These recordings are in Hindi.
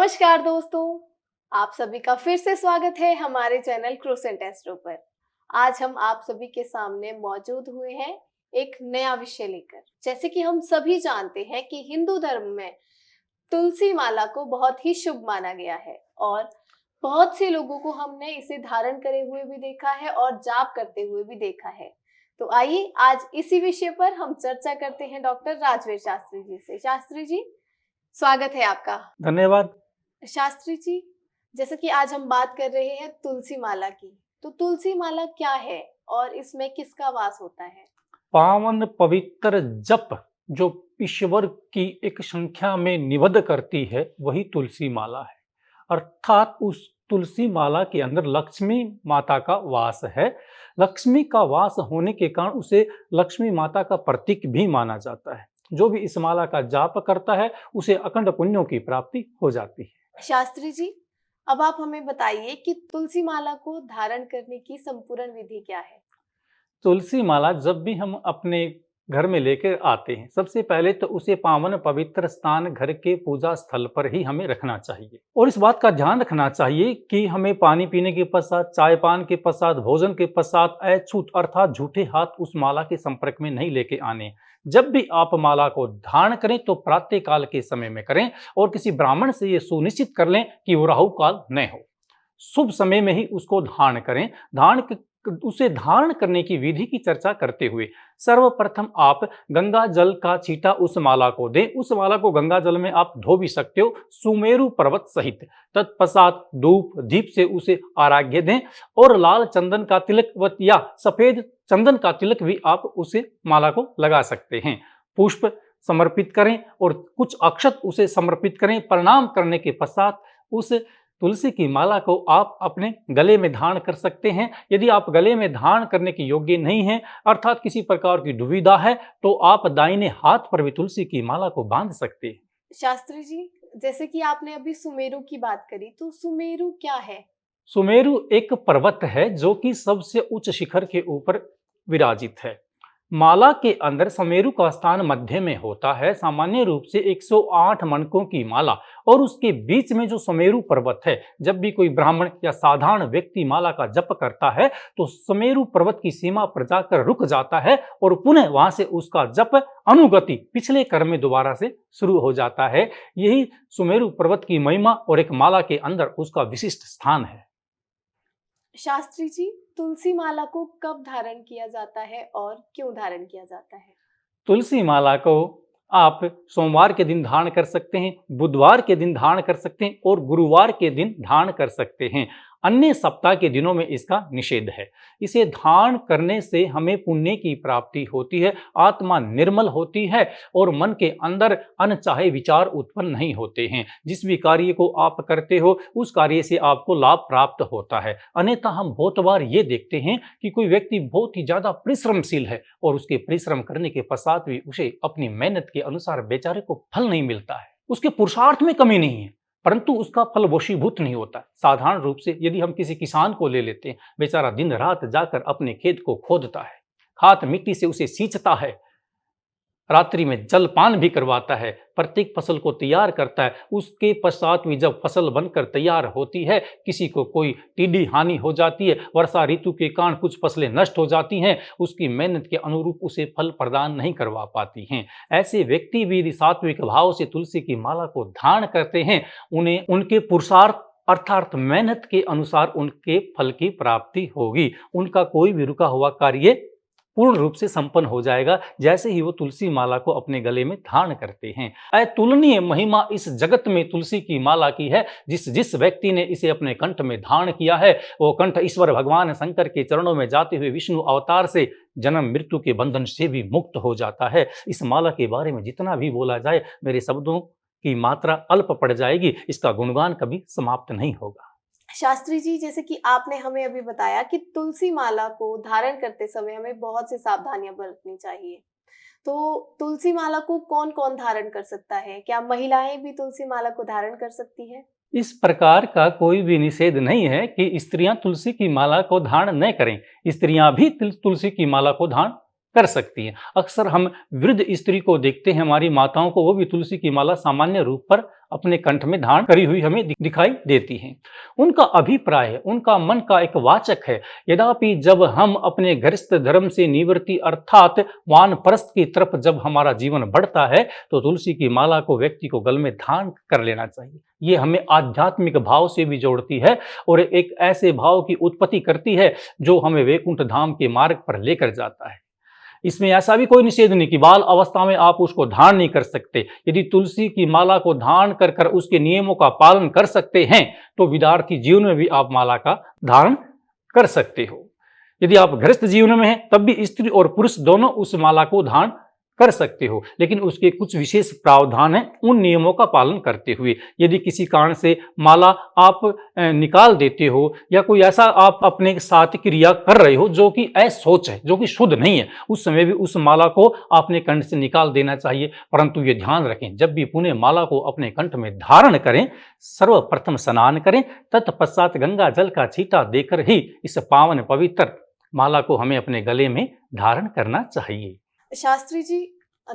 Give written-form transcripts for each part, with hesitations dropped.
नमस्कार दोस्तों, आप सभी का फिर से स्वागत है हमारे चैनल क्रोसेंट एस्ट्रो पर। आज हम आप सभी के सामने मौजूद हुए हैं एक नया विषय लेकर। जैसे कि हम सभी जानते हैं कि हिंदू धर्म में तुलसी माला को बहुत ही शुभ माना गया है और बहुत से लोगों को हमने इसे धारण करे हुए भी देखा है और जाप करते हुए भी देखा है। तो आइए आज इसी विषय पर हम चर्चा करते हैं डॉक्टर राजवीर शास्त्री जी से। शास्त्री जी, स्वागत है आपका। धन्यवाद। शास्त्री जी, जैसे कि आज हम बात कर रहे हैं तुलसी माला की, तो तुलसी माला क्या है और इसमें किसका वास होता है? पावन पवित्र जप जो ईश्वर की एक संख्या में निबद्ध करती है वही तुलसी माला है। अर्थात उस तुलसी माला के अंदर लक्ष्मी माता का वास है। लक्ष्मी का वास होने के कारण उसे लक्ष्मी माता का प्रतीक भी माना जाता है। जो भी इस माला का जाप करता है उसे अखंड पुण्यों की प्राप्ति हो जाती है। शास्त्री जी, अब आप हमें बताइए कि तुलसी माला को धारण करने की संपूर्ण विधि क्या है? तुलसी माला जब भी हम अपने घर में लेकर आते हैं, सबसे पहले तो उसे पावन पवित्र स्थान घर के पूजा स्थल पर ही हमें रखना चाहिए और इस बात का ध्यान रखना चाहिए कि हमें पानी पीने के पश्चात, चाय पान के पश्चात, भोजन के पश्चात अछूत अर्थात झूठे हाथ उस माला के संपर्क में नहीं लेके आने। जब भी आप माला को धारण करें तो प्रातः काल के समय में करें और किसी ब्राह्मण से ये सुनिश्चित कर लें कि वो राहु काल न हो। शुभ समय में ही उसको धारण करें। उसे धारण करने की विधि की चर्चा करते हुए सर्वप्रथम आप गंगा जल का छींटा उस माला को दें। उस माला को गंगा जल में आप धो भी सकते हो, सुमेरु पर्वत सहित। तत्पश्चात धूप दीप से उसे आराध्य दें और लाल चंदन का तिलक या सफेद चंदन का तिलक भी आप उसे माला को लगा सकते हैं। पुष्प समर्पित करें और कुछ अक्षत उसे समर्पित करें। प्रणाम करने के पश्चात उस तुलसी की माला को आप अपने गले में धारण कर सकते हैं। यदि आप गले में धारण करने के योग्य नहीं हैं, अर्थात किसी प्रकार की दुविधा है, तो आप दाहिने हाथ पर भी तुलसी की माला को बांध सकते हैं। शास्त्री जी, जैसे कि आपने अभी सुमेरु की बात करी, तो सुमेरु क्या है? सुमेरु एक पर्वत है जो कि सबसे उच्च शिखर के ऊपर विराजित है। माला के अंदर सुमेरु का स्थान मध्य में होता है। सामान्य रूप से 108 मनकों की माला और उसके बीच में जो सुमेरु पर्वत है, जब भी कोई ब्राह्मण या साधारण व्यक्ति माला का जप करता है तो सुमेरु पर्वत की सीमा पर जाकर रुक जाता है और पुनः वहां से उसका जप अनुगति पिछले क्रम में दोबारा से शुरू हो जाता है। यही सुमेरु पर्वत की महिमा और एक माला के अंदर उसका विशिष्ट स्थान है। शास्त्री जी, तुलसी माला को कब धारण किया जाता है और क्यों धारण किया जाता है? तुलसी माला को आप सोमवार के दिन धारण कर सकते हैं, बुधवार के दिन धारण कर सकते हैं और गुरुवार के दिन धारण कर सकते हैं। अन्य सप्ताह के दिनों में इसका निषेध है। इसे धारण करने से हमें पुण्य की प्राप्ति होती है, आत्मा निर्मल होती है और मन के अंदर अनचाहे विचार उत्पन्न नहीं होते हैं। जिस भी कार्य को आप करते हो उस कार्य से आपको लाभ प्राप्त होता है। अन्यथा हम बहुत बार ये देखते हैं कि कोई व्यक्ति बहुत ही ज्यादा परिश्रमशील है और उसके परिश्रम करने के पश्चात भी उसे अपनी मेहनत के अनुसार बेचारे को फल नहीं मिलता है। उसके पुरुषार्थ में कमी नहीं है, परंतु उसका फल वशीभूत नहीं होता। साधारण रूप से यदि हम किसी किसान को ले लेते हैं, बेचारा दिन रात जाकर अपने खेत को खोदता है, खाद मिट्टी से उसे सींचता है, रात्रि में जलपान भी करवाता है, प्रत्येक फसल को तैयार करता है। उसके पश्चात भी जब फसल बनकर तैयार होती है, किसी को कोई टिड्डी हानि हो जाती है, वर्षा ऋतु के कारण कुछ फसलें नष्ट हो जाती हैं, उसकी मेहनत के अनुरूप उसे फल प्रदान नहीं करवा पाती हैं। ऐसे व्यक्ति भी सात्विक भाव से तुलसी की माला को धारण करते हैं, उन्हें उनके पुरुषार्थ अर्थात मेहनत के अनुसार उनके फल की प्राप्ति होगी। उनका कोई भी रुका हुआ कार्य पूर्ण रूप से संपन्न हो जाएगा जैसे ही वो तुलसी माला को अपने गले में धारण करते हैं। अतुलनीय महिमा इस जगत में तुलसी की माला की है। जिस व्यक्ति ने इसे अपने कंठ में धारण किया है वो कंठ ईश्वर भगवान शंकर के चरणों में जाते हुए विष्णु अवतार से जन्म मृत्यु के बंधन से भी मुक्त हो जाता है। इस माला के बारे में जितना भी बोला जाए मेरे शब्दों की मात्रा अल्प पड़ जाएगी, इसका गुणगान कभी समाप्त नहीं होगा। शास्त्री जी, जैसे कि आपने हमें अभी बताया कि तुलसी माला को धारण करते समय हमें बहुत सी सावधानियां बरतनी चाहिए, तो तुलसी माला को कौन कौन धारण कर सकता है? क्या महिलाएं भी तुलसी माला को धारण कर सकती हैं? इस प्रकार का कोई भी निषेध नहीं है कि स्त्रियां तुलसी की माला को धारण न करें। स्त्रियां भी तुलसी की माला को धारण कर सकती हैं। अक्सर हम वृद्ध स्त्री को देखते हैं, हमारी माताओं को, वो भी तुलसी की माला सामान्य रूप पर अपने कंठ में धारण करी हुई हमें दिखाई देती हैं। उनका अभिप्राय है, उनका मन का एक वाचक है। यद्यपि जब हम अपने गृहस्थ धर्म से निवृत्ति अर्थात वानप्रस्थ की तरफ जब हमारा जीवन बढ़ता है तो तुलसी की माला को व्यक्ति को गले में धारण कर लेना चाहिए। ये हमें आध्यात्मिक भाव से भी जोड़ती है और एक ऐसे भाव की उत्पत्ति करती है जो हमें वैकुंठ धाम के मार्ग पर लेकर जाता है। इसमें ऐसा भी कोई निषेध नहीं कि बाल अवस्था में आप उसको धारण नहीं कर सकते। यदि तुलसी की माला को धारण कर कर उसके नियमों का पालन कर सकते हैं तो विद्यार्थी जीवन में भी आप माला का धारण कर सकते हो। यदि आप गृहस्थ जीवन में हैं तब भी स्त्री और पुरुष दोनों उस माला को धारण कर सकते हो, लेकिन उसके कुछ विशेष प्रावधान हैं उन नियमों का पालन करते हुए। यदि किसी कारण से माला आप निकाल देते हो या कोई ऐसा आप अपने साथ क्रिया कर रहे हो जो कि असोच है, जो कि शुद्ध नहीं है, उस समय भी उस माला को अपने कंठ से निकाल देना चाहिए। परंतु ये ध्यान रखें, जब भी पुनः माला को अपने कंठ में धारण करें, सर्वप्रथम स्नान करें, तत्पश्चात गंगा जल का छींटा देकर ही इस पावन पवित्र माला को हमें अपने गले में धारण करना चाहिए। शास्त्री जी,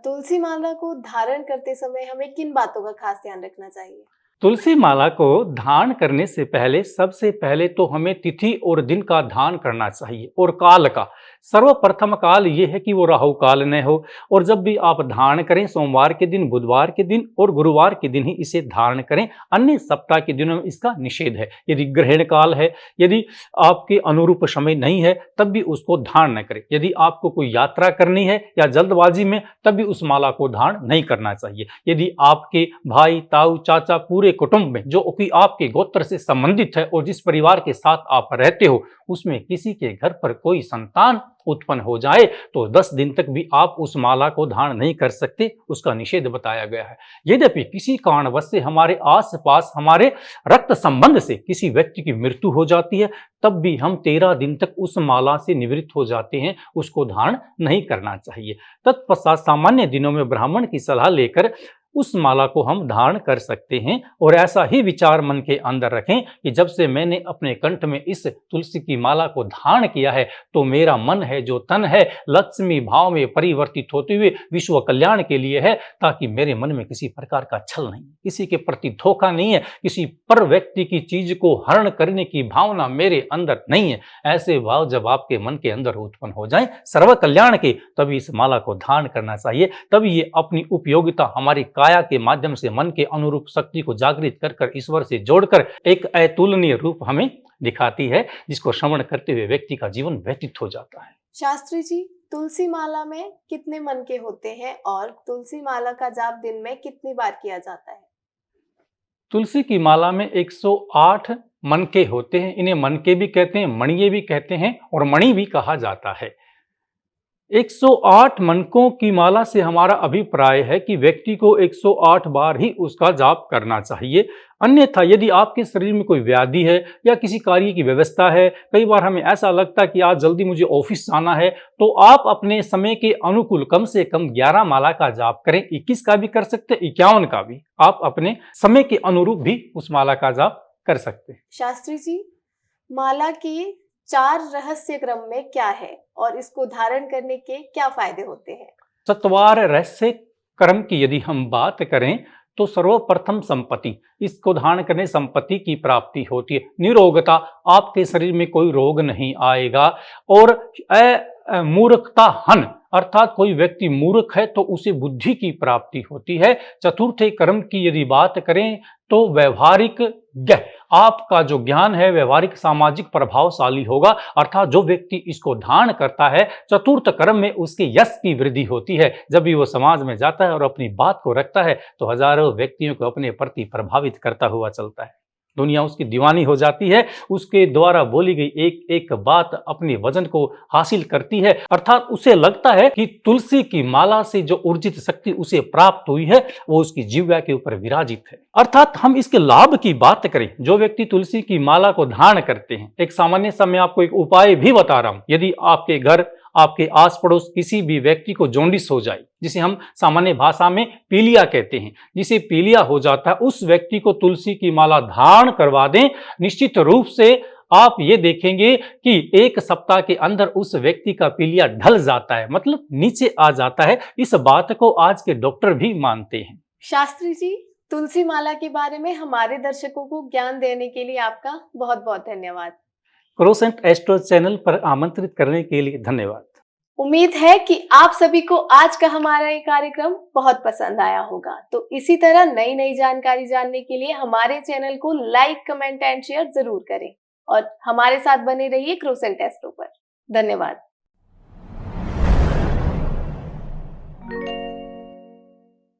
तुलसी माला को धारण करते समय हमें किन बातों का खास ध्यान रखना चाहिए? तुलसी माला को धारण करने से पहले सबसे पहले तो हमें तिथि और दिन का ध्यान करना चाहिए और काल का। सर्वप्रथम काल ये है कि वो राहु काल न हो, और जब भी आप धारण करें सोमवार के दिन, बुधवार के दिन और गुरुवार के दिन ही इसे धारण करें। अन्य सप्ताह के दिनों में इसका निषेध है। यदि ग्रहण काल है, यदि आपके अनुरूप समय नहीं है तब भी उसको धारण न करें। यदि आपको कोई यात्रा करनी है या जल्दबाजी में, तब भी उस माला को धारण नहीं करना चाहिए। यदि आपके भाई, ताऊ, चाचा, पूरे कुटुंब में जो कि आपके गोत्र से संबंधित है और जिस परिवार के साथ आप रहते हो उसमें किसी के घर पर कोई संतान उत्पन्न हो जाए तो 10 दिन तक भी आप उस माला को धारण नहीं कर सकते, उसका निषेध बताया गया है। यद्यपि किसी कारणवश से हमारे आसपास हमारे रक्त संबंध से किसी व्यक्ति की मृत्यु हो जाती है तब भी हम 13 दिन तक उस माला से निवृत्त हो जाते हैं, उसको धारण नहीं करना चाहिए। तत्पश्चात सामान्य दिनों में ब्राह्मण की सलाह लेकर उस माला को हम धारण कर सकते हैं। और ऐसा ही विचार मन के अंदर रखें कि जब से मैंने अपने कंठ में इस तुलसी की माला को धारण किया है तो मेरा मन है जो तन है लक्ष्मी भाव में परिवर्तित होते हुए विश्व कल्याण के लिए है, ताकि मेरे मन में किसी प्रकार का छल नहीं, किसी के प्रति धोखा नहीं है, किसी पर व्यक्ति की चीज को हरण करने की भावना मेरे अंदर नहीं है। ऐसे भाव जब आपके मन के अंदर उत्पन्न हो जाए सर्व कल्याण के, तभी इस माला को धारण करना चाहिए। तभी ये अपनी उपयोगिता हमारी काया के माध्यम से मन के अनुरूप शक्ति को जागृत कर कर ईश्वर से जोड़कर एक अतुलनीय रूप हमें दिखाती है, जिसको श्रवण करते हुए व्यक्ति का जीवन व्यतीत हो जाता है। शास्त्री जी, तुलसी माला में कितने मनके होते हैं और तुलसी माला का जाप दिन में कितनी बार किया जाता है? तुलसी की माला में 108 मनके होते हैं। इन्हें मनके भी कहते हैं, मणिये भी कहते हैं और मणि भी कहा जाता है। 108 मनकों की माला से हमारा अभिप्राय है कि व्यक्ति को 108 बार ही उसका जाप करना चाहिए। अन्यथा यदि आपके शरीर में कोई व्याधि है या किसी कार्य की व्यवस्था है, कई बार हमें ऐसा लगता है कि आज जल्दी मुझे ऑफिस जाना है, तो आप अपने समय के अनुकूल कम से कम 11 माला का जाप करें। 21 का भी कर सकते हैं, 51 का भी। आप अपने समय के अनुरूप भी उस माला का जाप कर सकते हैं। शास्त्री जी, माला की 4 रहस्य क्रम में क्या है और इसको धारण करने के क्या फायदे होते हैं? सत्वार रहस्य क्रम की यदि हम बात करें तो सर्वप्रथम संपत्ति, इसको धारण करने संपत्ति की प्राप्ति होती है। निरोगता, आपके शरीर में कोई रोग नहीं आएगा। और मूर्खता हन, अर्थात कोई व्यक्ति मूर्ख है तो उसे बुद्धि की प्राप्ति होती है। चतुर्थ क्रम की यदि बात करें तो व्यवहारिक ज्ञान, आपका जो ज्ञान है व्यवहारिक सामाजिक प्रभावशाली होगा। अर्थात जो व्यक्ति इसको धारण करता है चतुर्थ क्रम में उसके यश की वृद्धि होती है। जब भी वो समाज में जाता है और अपनी बात को रखता है तो हजारों व्यक्तियों को अपने प्रति प्रभावित करता हुआ चलता है। दुनिया उसकी दीवानी हो जाती है। उसके द्वारा बोली गई एक एक बात अपने वजन को हासिल करती है। अर्थात उसे लगता है कि तुलसी की माला से जो ऊर्जित शक्ति उसे प्राप्त हुई है वो उसकी जिह्वा के ऊपर विराजित है। अर्थात हम इसके लाभ की बात करें, जो व्यक्ति तुलसी की माला को धारण करते हैं, एक सामान्य सा मैं आपको एक उपाय भी बता रहा हूं। यदि आपके घर, आपके आस पड़ोस किसी भी व्यक्ति को जॉन्डिस हो जाए, जिसे हम सामान्य भाषा में पीलिया कहते हैं, जिसे पीलिया हो जाता है, उस व्यक्ति को तुलसी की माला धारण करवा दें। निश्चित रूप से आप ये देखेंगे कि एक सप्ताह के अंदर उस व्यक्ति का पीलिया ढल जाता है, मतलब नीचे आ जाता है। इस बात को आज के डॉक्टर भी मानते हैं। शास्त्री जी, तुलसी माला के बारे में हमारे दर्शकों को ज्ञान देने के लिए आपका बहुत बहुत धन्यवाद। क्रोसेंट एस्ट्रो चैनल पर आमंत्रित करने के लिए धन्यवाद। उम्मीद है कि आप सभी को आज का हमारा ये कार्यक्रम बहुत पसंद आया होगा। तो इसी तरह नई नई जानकारी जानने के लिए हमारे चैनल को लाइक, कमेंट एंड शेयर जरूर करें और हमारे साथ बने रहिए क्रोसेंट एस्ट्रो पर। धन्यवाद।